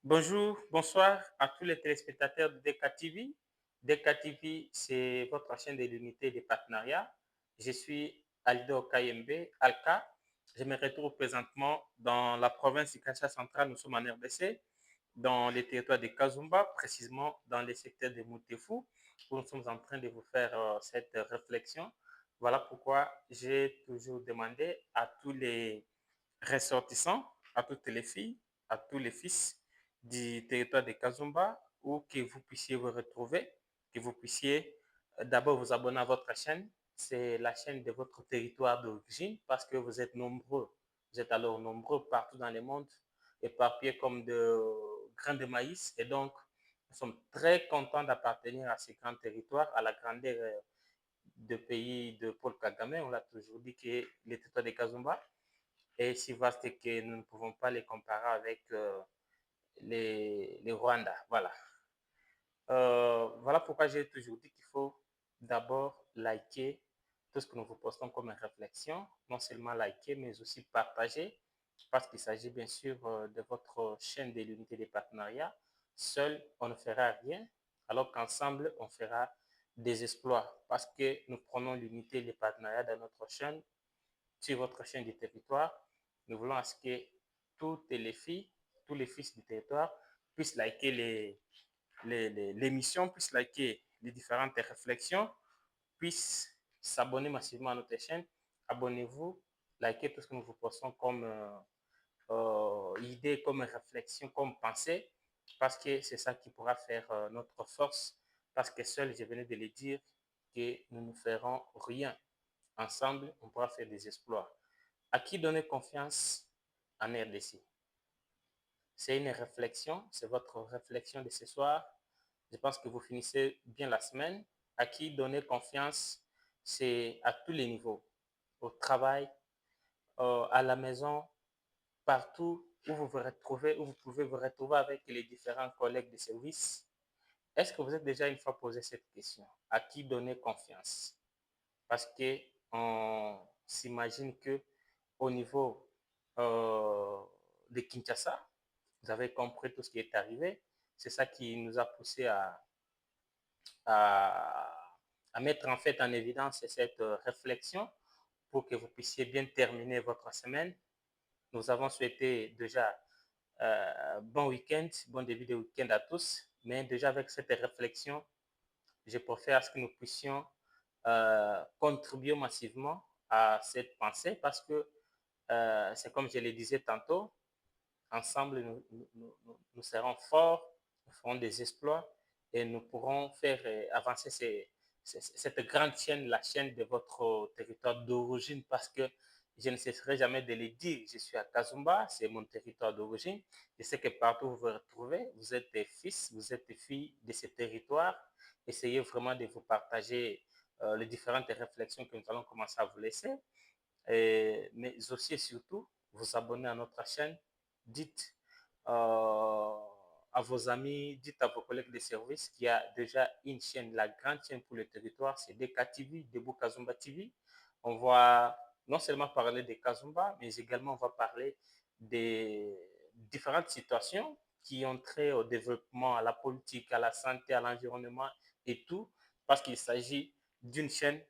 Bonjour, bonsoir à tous les téléspectateurs de DK TV. DK TV, c'est votre chaîne de l'unité des partenariats. Je suis Aldo Kayembe, Alka. Je me retrouve présentement dans la province du Kinshasa central. Nous sommes en RDC, dans les territoires de Kazumba, précisément dans les secteurs de Mutefu, où nous sommes en train de vous faire cette réflexion. Voilà pourquoi j'ai toujours demandé à tous les ressortissants, à toutes les filles, à tous les fils du territoire de Kazumba, ou que vous puissiez vous retrouver, que vous puissiez d'abord vous abonner à votre chaîne. C'est la chaîne de votre territoire d'origine parce que vous êtes nombreux. Vous êtes alors nombreux partout dans le monde, éparpillés comme de grains de maïs. Et donc, nous sommes très contents d'appartenir à ces grands territoires, à la grandeur de pays de Paul Kagame. On l'a toujours dit que les territoires de Kazumba est si vaste que nous ne pouvons pas les comparer avec les Rwanda. Voilà. Voilà pourquoi j'ai toujours dit qu'il faut d'abord liker tout ce que nous vous postons comme réflexion, non seulement liker, mais aussi partager, parce qu'il s'agit bien sûr de votre chaîne de l'unité des partenariats. Seul, on ne fera rien, alors qu'ensemble, on fera des exploits, parce que nous prenons l'unité des partenariats dans notre chaîne, sur votre chaîne du territoire. Nous voulons à ce que toutes les filles, tous les fils du territoire puissent liker l'émission, puissent liker les différentes réflexions, puissent s'abonner massivement à notre chaîne. Abonnez-vous, likez tout ce que nous vous postons comme idée, comme réflexion, comme pensée, parce que c'est ça qui pourra faire notre force, parce que seul, je venais de le dire, que nous ne ferons rien. Ensemble, on pourra faire des exploits. À qui donner confiance en RDC? C'est une réflexion, c'est votre réflexion de ce soir. Je pense que vous finissez bien la semaine. À qui donner confiance? C'est à tous les niveaux, au travail, à la maison, partout où vous vous retrouvez, où vous pouvez vous retrouver avec les différents collègues de service. Est-ce que vous êtes déjà une fois posé cette question? À qui donner confiance? Parce qu'on s'imagine que au niveau de Kinshasa, vous avez compris tout ce qui est arrivé. C'est ça qui nous a poussé à, à mettre en fait en évidence cette réflexion pour que vous puissiez bien terminer votre semaine. Nous avons souhaité déjà bon week-end, bon début de week-end à tous, mais déjà avec cette réflexion, je préfère à ce que nous puissions contribuer massivement à cette pensée parce que c'est comme je le disais tantôt, ensemble nous serons forts, nous ferons des exploits et nous pourrons faire avancer cette grande chaîne, la chaîne de votre territoire d'origine parce que je ne cesserai jamais de le dire, je suis à Kazumba, c'est mon territoire d'origine. Je sais que partout où vous vous retrouvez, vous êtes des fils, vous êtes des filles de ce territoire. Essayez vraiment de vous partager les différentes réflexions que nous allons commencer à vous laisser. Mais aussi et surtout, vous abonner à notre chaîne. Dites à vos amis, dites à vos collègues de service qu'il y a déjà une chaîne, la grande chaîne pour le territoire, c'est DK TV, Debout Kazumba TV. On va non seulement parler de Kazumba, mais également on va parler des différentes situations qui ont trait au développement, à la politique, à la santé, à l'environnement et tout, parce qu'il s'agit d'une chaîne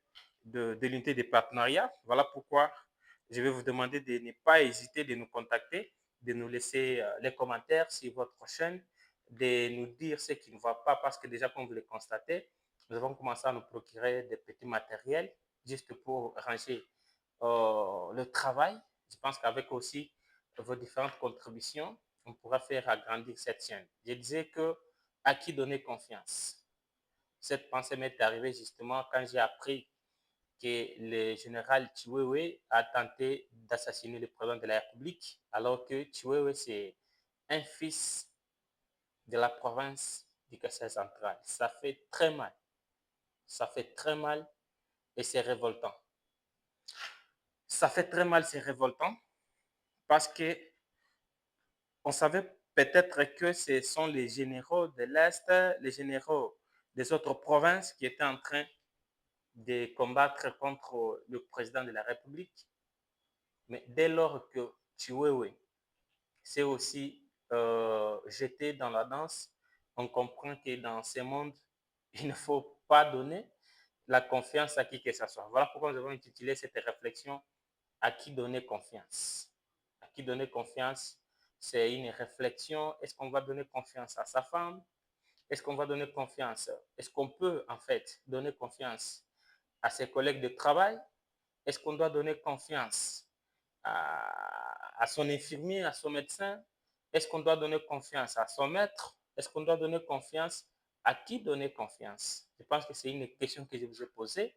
de l'unité des partenariats. Voilà pourquoi je vais vous demander de ne pas hésiter de nous contacter, de nous laisser les commentaires sur votre chaîne, de nous dire ce qui ne va pas, parce que déjà, comme vous le constatez, nous avons commencé à nous procurer des petits matériels juste pour ranger le travail. Je pense qu'avec aussi vos différentes contributions, on pourra faire agrandir cette chaîne. Je disais que à qui donner confiance? Cette pensée m'est arrivée justement quand j'ai appris que le général Chiwewe a tenté d'assassiner le président de la République, alors que Chiwewe, c'est un fils de la province du Kassai central. Ça fait très mal. Ça fait très mal et c'est révoltant. Ça fait très mal, c'est révoltant, parce que on savait peut-être que ce sont les généraux de l'Est, les généraux des autres provinces qui étaient en train de combattre contre le président de la République. Mais dès lors que Chiwewe, c'est aussi jeté dans la danse, on comprend que dans ce monde, il ne faut pas donner la confiance à qui que ce soit. Voilà pourquoi nous avons intitulé cette réflexion à qui donner confiance. À qui donner confiance, c'est une réflexion. Est-ce qu'on va donner confiance à sa femme? Est-ce qu'on va donner confiance? Est-ce qu'on peut en fait donner confiance à ses collègues de travail? Est-ce qu'on doit donner confiance à son infirmier, à son médecin? Est-ce qu'on doit donner confiance à son maître? Est-ce qu'on doit donner confiance? À qui donner confiance? Je pense que c'est une question que je vous ai posée.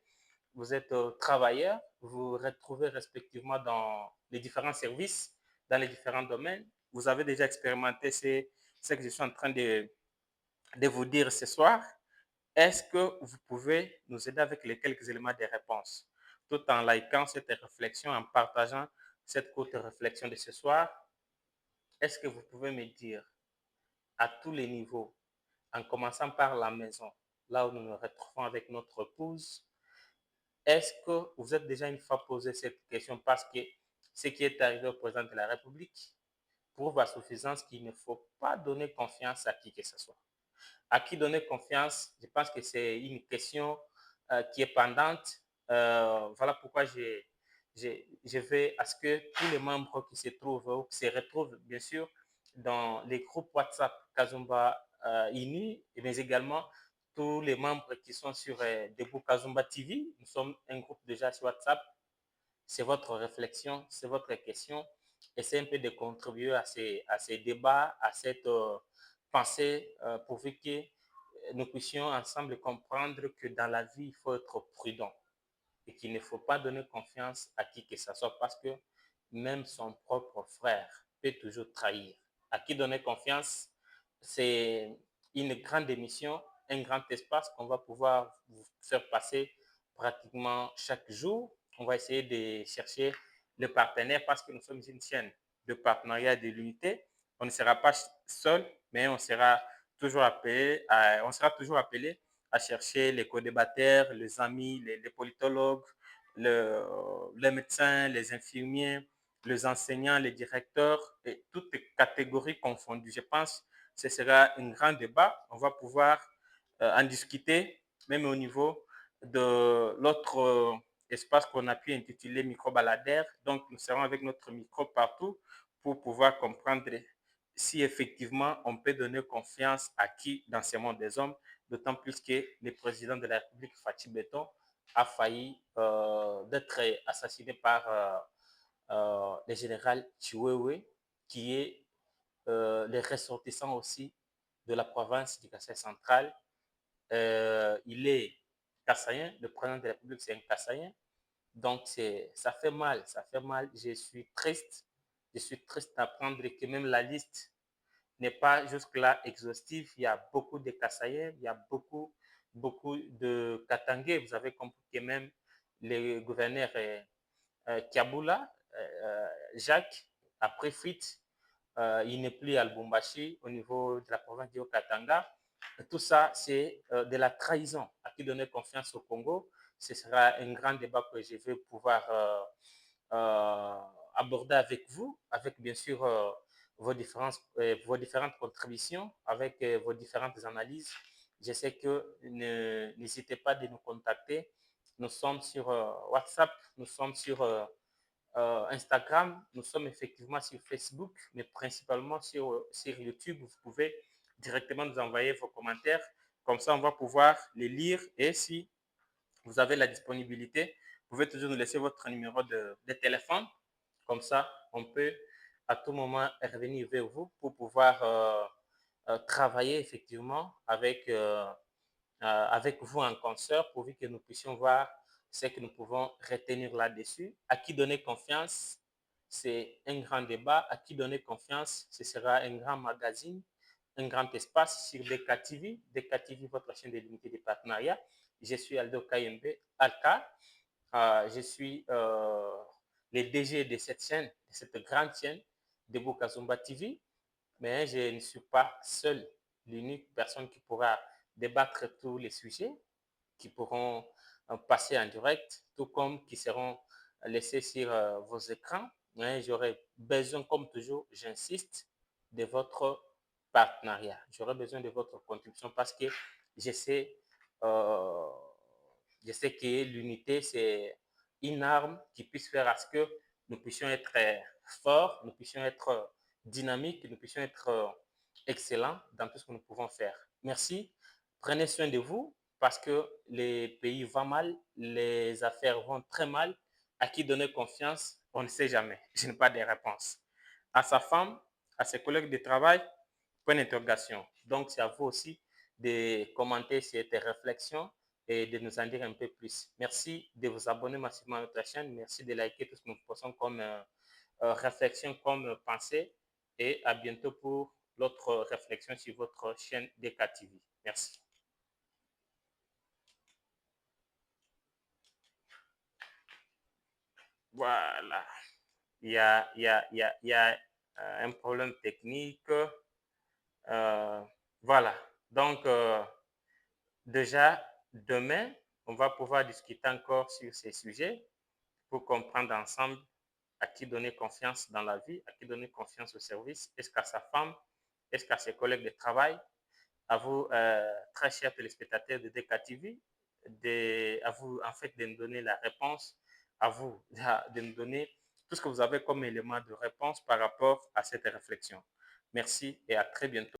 Vous êtes travailleur, vous vous retrouvez respectivement dans les différents services, dans les différents domaines. Vous avez déjà expérimenté ce que je suis en train de vous dire ce soir. Est-ce que vous pouvez nous aider avec les quelques éléments de réponse, tout en likant cette réflexion, en partageant cette courte réflexion de ce soir? Est-ce que vous pouvez me dire à tous les niveaux, en commençant par la maison, là où nous nous retrouvons avec notre épouse, est-ce que vous êtes déjà une fois posé cette question? Parce que ce qui est arrivé au président de la République prouve à suffisance qu'il ne faut pas donner confiance à qui que ce soit. À qui donner confiance? Je pense que c'est une question qui est pendante. Voilà pourquoi je vais à ce que tous les membres qui se trouvent ou qui se retrouvent, bien sûr, dans les groupes WhatsApp Kazumba INI, mais également tous les membres qui sont sur Debout Kazumba TV. Nous sommes un groupe déjà sur WhatsApp. C'est votre réflexion, c'est votre question. Essayez un peu de contribuer à ces débats, à cette pensée, pourvu que nous puissions ensemble comprendre que dans la vie, il faut être prudent et qu'il ne faut pas donner confiance à qui que ce soit parce que même son propre frère peut toujours trahir. À qui donner confiance, c'est une grande émission, un grand espace qu'on va pouvoir vous faire passer pratiquement chaque jour. On va essayer de chercher le partenaire parce que nous sommes une chaîne de partenariat et de l'unité. On ne sera pas seul, mais on sera toujours appelé à chercher les co-débatteurs, les amis, les politologues, les médecins, les infirmiers, les enseignants, les directeurs, et toutes les catégories confondues. Je pense que ce sera un grand débat. On va pouvoir en discuter, même au niveau de l'autre espace qu'on a pu intituler micro-baladaire. Donc, nous serons avec notre micro partout pour pouvoir comprendre si effectivement on peut donner confiance à qui dans ce monde des hommes, d'autant plus que le président de la République, Fatih Beton, a failli d'être assassiné par le général Chiwewe, qui est le ressortissant aussi de la province du Kassai central. Il est kassaïen, le président de la République, c'est un kassaïen. Donc, ça fait mal, ça fait mal. Je suis triste. Je suis triste d'apprendre que même la liste n'est pas jusque-là exhaustive. Il y a beaucoup de Kassaïens, il y a beaucoup de Katangais. Vous avez compris que même le gouverneur Kiaboula, Jacques, a pris fuite. Il n'est plus à Lubumbashi au niveau de la province du Katanga. Tout ça, c'est de la trahison. À qui donner confiance au Congo? Ce sera un grand débat que je vais pouvoir aborder avec vous, avec bien sûr vos différentes contributions, avec vos différentes analyses. Je sais que n'hésitez pas de nous contacter. Nous sommes sur WhatsApp, nous sommes sur Instagram, nous sommes effectivement sur Facebook, mais principalement sur YouTube. Vous pouvez directement nous envoyer vos commentaires. Comme ça, on va pouvoir les lire. Et si vous avez la disponibilité, vous pouvez toujours nous laisser votre numéro de téléphone. Comme ça, on peut à tout moment revenir vers vous pour pouvoir travailler effectivement avec vous en concert, pourvu que nous puissions voir ce que nous pouvons retenir là-dessus. À qui donner confiance, c'est un grand débat. À qui donner confiance, ce sera un grand magazine, un grand espace sur DKTV. DKTV, votre chaîne de l'unité de partenariat. Je suis Aldo Kayembe, Alka. Je suis le DG de cette chaîne, de cette grande chaîne, de Bukazumba TV. Mais je ne suis pas seul, l'unique personne qui pourra débattre tous les sujets qui pourront passer en direct, tout comme qui seront laissés sur vos écrans. J'aurai besoin, comme toujours, j'insiste, de votre partenariat. J'aurai besoin de votre contribution parce que je sais, euh, je sais que l'unité, c'est une arme qui puisse faire à ce que nous puissions être forts, nous puissions être dynamiques, nous puissions être excellents dans tout ce que nous pouvons faire. Merci. Prenez soin de vous parce que les pays vont mal, les affaires vont très mal. À qui donner confiance? On ne sait jamais. Je n'ai pas de réponse. À sa femme, à ses collègues de travail, point d'interrogation. Donc, c'est à vous aussi de commenter cette réflexion et de nous en dire un peu plus. Merci de vous abonner massivement à notre chaîne. Merci de liker tout ce que nous posons comme réflexion, comme pensée. Et à bientôt pour l'autre réflexion sur votre chaîne DKTV. Merci. Voilà. Il y a un problème technique. Voilà. Donc, déjà, demain, on va pouvoir discuter encore sur ces sujets pour comprendre ensemble à qui donner confiance dans la vie, à qui donner confiance au service. Est-ce qu'à sa femme? Est-ce qu'à ses collègues de travail? À vous, très chers téléspectateurs de DKTV, à vous, en fait, de nous donner la réponse, à vous, de nous donner tout ce que vous avez comme élément de réponse par rapport à cette réflexion. Merci et à très bientôt.